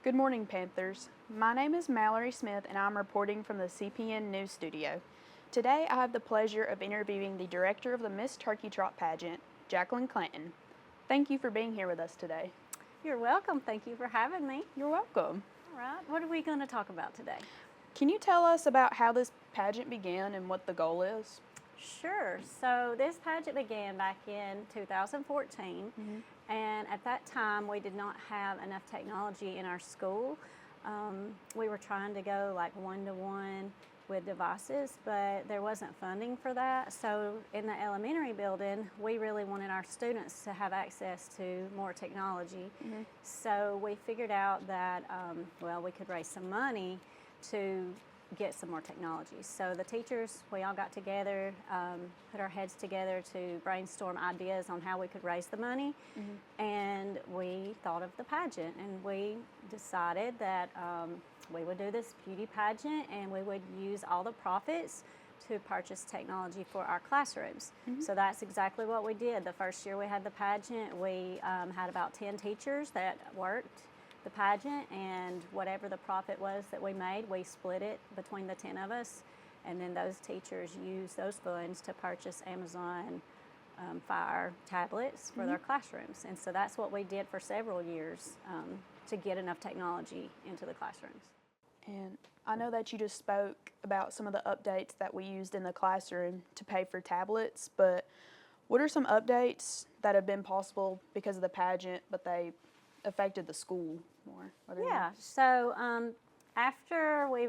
Good morning, Panthers. My name is Mallory Smith, and I'm reporting from the CPN News Studio. Today, I have the pleasure of interviewing the director of the Miss Turkey Trot pageant, Jacqueline Clanton. Thank you for being here with us today. You're welcome. Thank you for having me. You're welcome. All right, what are we going to talk about today? Can you tell us about how this pageant began and what the goal is? Sure. So this pageant began back in 2014, and at that time we did not have enough technology in our school. We were trying to go like one-to-one with devices, but there wasn't funding for that. So in the elementary building, we really wanted our students to have access to more technology. So we figured out that, we could raise some money to get some more technology. So the teachers, we all got together, put our heads together to brainstorm ideas on how we could raise the money, and we thought of the pageant, and we decided that we would do this beauty pageant and we would use all the profits to purchase technology for our classrooms. So that's exactly what we did. The first year we had the pageant, we had about 10 teachers that worked the pageant, and whatever the profit was that we made, we split it between the 10 of us, and then those teachers used those funds to purchase Amazon Fire tablets for their classrooms. And so that's what we did for several years to get enough technology into the classrooms. And I know that you just spoke about some of the updates that we used in the classroom to pay for tablets, but what are some updates that have been possible because of the pageant, but they affected the school more? Yeah, so after we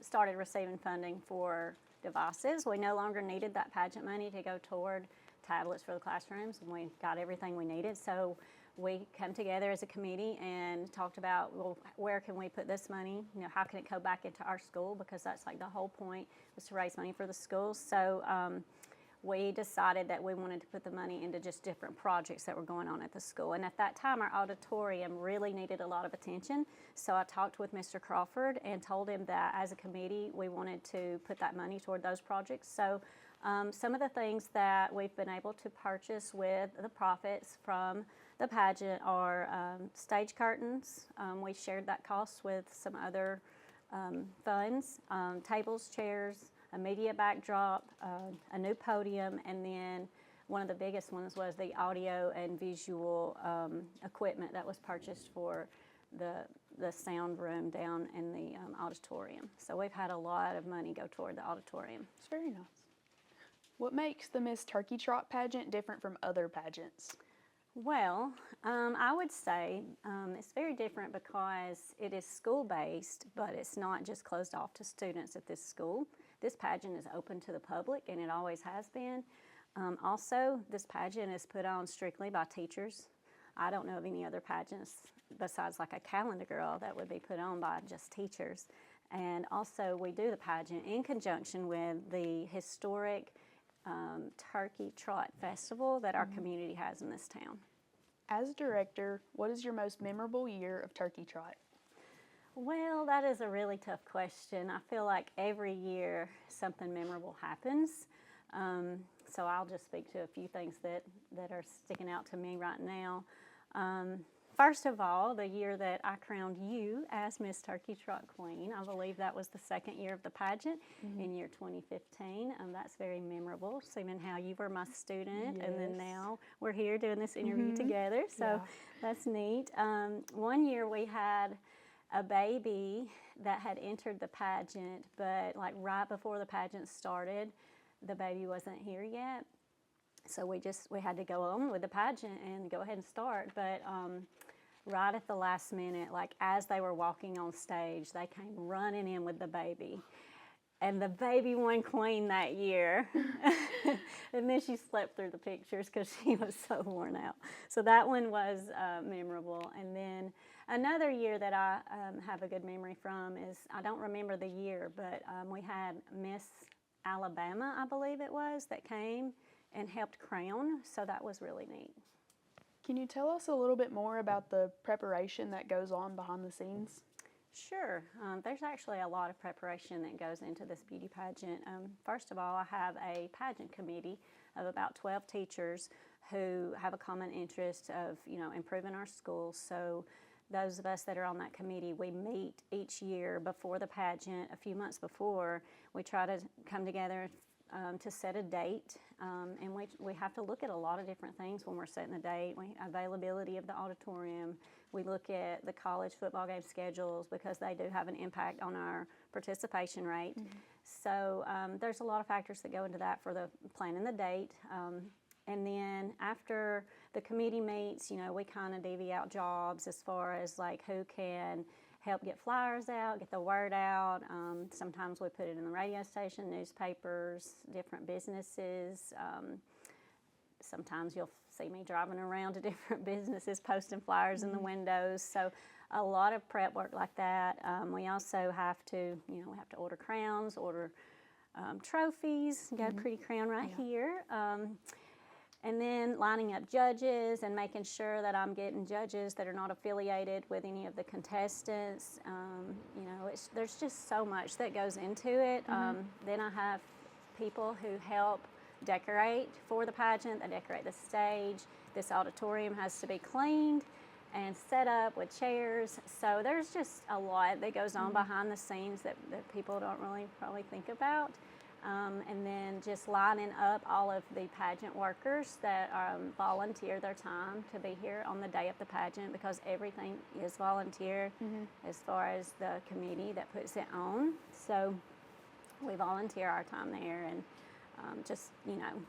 started receiving funding for devices, we no longer needed that pageant money to go toward tablets for the classrooms, and we got everything we needed. So we came together as a committee and talked about, well, where can we put this money? You know, how can it go back into our school? Because that's like the whole point, was to raise money for the schools. So we decided that we wanted to put the money into just different projects that were going on at the school. And at that time, our auditorium really needed a lot of attention. So I talked with Mr. Crawford and told him that as a committee, we wanted to put that money toward those projects. So some of the things that we've been able to purchase with the profits from the pageant are stage curtains. We shared that cost with some other funds, tables, chairs, a media backdrop, a new podium, and then one of the biggest ones was the audio and visual equipment that was purchased for the sound room down in the auditorium. So we've had a lot of money go toward the auditorium. It's very nice. What makes the Miss Turkey Trot pageant different from other pageants? Well, I would say it's very different because it is school-based, but it's not just closed off to students at this school. This pageant is open to the public, and it always has been. Also, this pageant is put on strictly by teachers. I don't know of any other pageants besides like a calendar girl that would be put on by just teachers. And also, we do the pageant in conjunction with the historic Turkey Trot Festival that our community has in this town. As director, what is your most memorable year of Turkey Trot? Well, that is a really tough question. I feel like every year something memorable happens. So I'll just speak to a few things that are sticking out to me right now. First of all, the year that I crowned you as Miss Turkey Trot Queen, I believe that was the second year of the pageant in year 2015. That's very memorable, seeing how you were my student, and then now we're here doing this interview together, so that's neat. One year we had a baby that had entered the pageant, but like right before the pageant started, the baby wasn't here yet. So we had to go on with the pageant and go ahead and start. But right at the last minute, like as they were walking on stage, they came running in with the baby. And the baby won queen that year. And then she slept through the pictures because she was so worn out. So that one was memorable. And then another year that I have a good memory from is, I don't remember the year, but we had Miss Alabama, I believe it was, that came and helped crown. So that was really neat. Can you tell us a little bit more about the preparation that goes on behind the scenes? Sure. There's actually a lot of preparation that goes into this beauty pageant. First of all, I have a pageant committee of about 12 teachers who have a common interest of, improving our schools. So those of us that are on that committee, we meet each year before the pageant, a few months before. We try to come together to set a date, and we have to look at a lot of different things when we're setting the date. Availability of the auditorium. We look at the college football game schedules because they do have an impact on our participation rate. So there's a lot of factors that go into that for the planning the date. And then after the committee meets, we kind of divvy out jobs as far as like who can help get flyers out, get the word out. Sometimes we put it in the radio station, newspapers, different businesses. Sometimes you'll see me driving around to different businesses posting flyers in the windows. So a lot of prep work like that. We also have to, we have to order crowns, order trophies. Got a pretty crown right here. And then lining up judges and making sure that I'm getting judges that are not affiliated with any of the contestants. There's just so much that goes into it. Then I have people who help decorate for the pageant. They decorate the stage. This auditorium has to be cleaned and set up with chairs. So there's just a lot that goes on behind the scenes that people don't really probably think about. And then just lining up all of the pageant workers that volunteer their time to be here on the day of the pageant, because everything is volunteer as far as the committee that puts it on. So we volunteer our time there, and just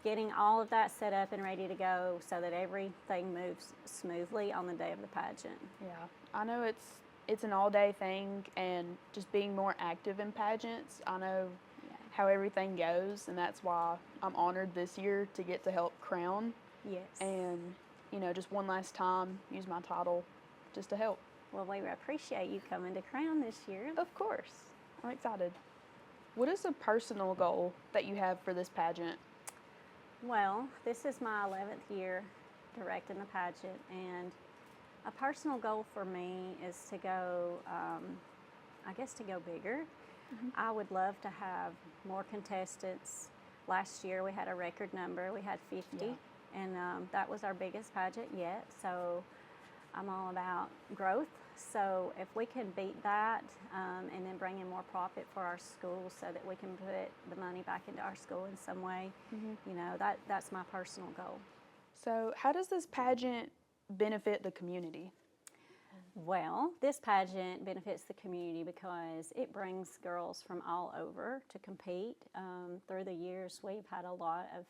getting all of that set up and ready to go so that everything moves smoothly on the day of the pageant. Yeah, I know it's an all-day thing, and just being more active in pageants, I know how everything goes, and that's why I'm honored this year to get to help crown. Yes. And, just one last time, use my title just to help. Well, we appreciate you coming to crown this year. Of course. I'm excited. What is a personal goal that you have for this pageant? Well, this is my 11th year directing the pageant, and a personal goal for me is to go, to go bigger. I would love to have more contestants. Last year we had a record number. We had 50, and that was our biggest pageant yet. So I'm all about growth. So if we can beat that and then bring in more profit for our school so that we can put the money back into our school in some way, that's my personal goal. So how does this pageant benefit the community? Well, this pageant benefits the community because it brings girls from all over to compete. Through the years, we've had a lot of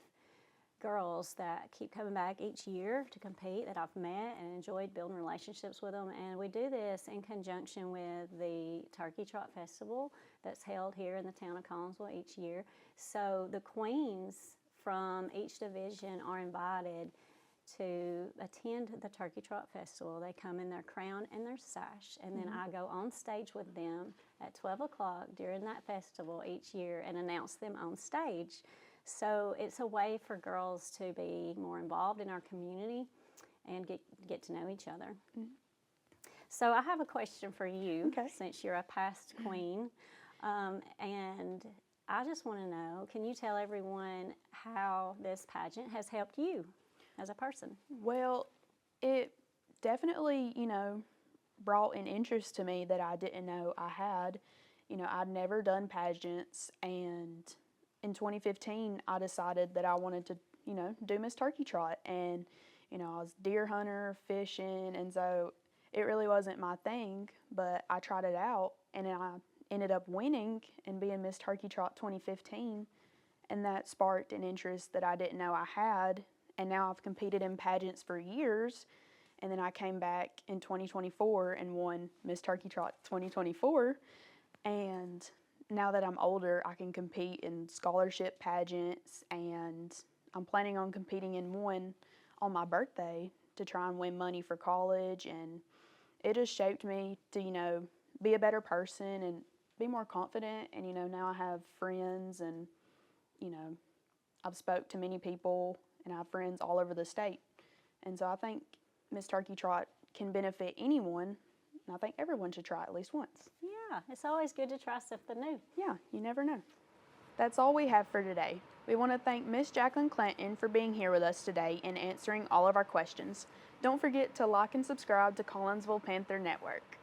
girls that keep coming back each year to compete that I've met and enjoyed building relationships with them. And we do this in conjunction with the Turkey Trot Festival that's held here in the town of Collinsville each year. So the queens from each division are invited to attend the Turkey Trot Festival. They come in their crown and their sash, and then I go on stage with them at 12 o'clock during that festival each year and announce them on stage. So it's a way for girls to be more involved in our community and get to know each other. So I have a question for you, since you're a past queen, and I just want to know, can you tell everyone how this pageant has helped you as a person? Well, it definitely, brought an interest to me that I didn't know I had. I'd never done pageants, and in 2015, I decided that I wanted to, do Miss Turkey Trot, and, I was deer hunter, fishing, and so it really wasn't my thing, but I tried it out, and I ended up winning and being Miss Turkey Trot 2015, and that sparked an interest that I didn't know I had. And now I've competed in pageants for years, and then I came back in 2024 and won Miss Turkey Trot 2024, and now that I'm older, I can compete in scholarship pageants, and I'm planning on competing in one on my birthday to try and win money for college, and it just shaped me to, be a better person and be more confident, and, now I have friends, and, I've spoke to many people, and I have friends all over the state. And so I think Miss Turkey Trot can benefit anyone, and I think everyone should try at least once. Yeah, it's always good to try something new. Yeah, you never know. That's all we have for today. We want to thank Miss Jacqueline Clanton for being here with us today and answering all of our questions. Don't forget to like and subscribe to Collinsville Panther Network.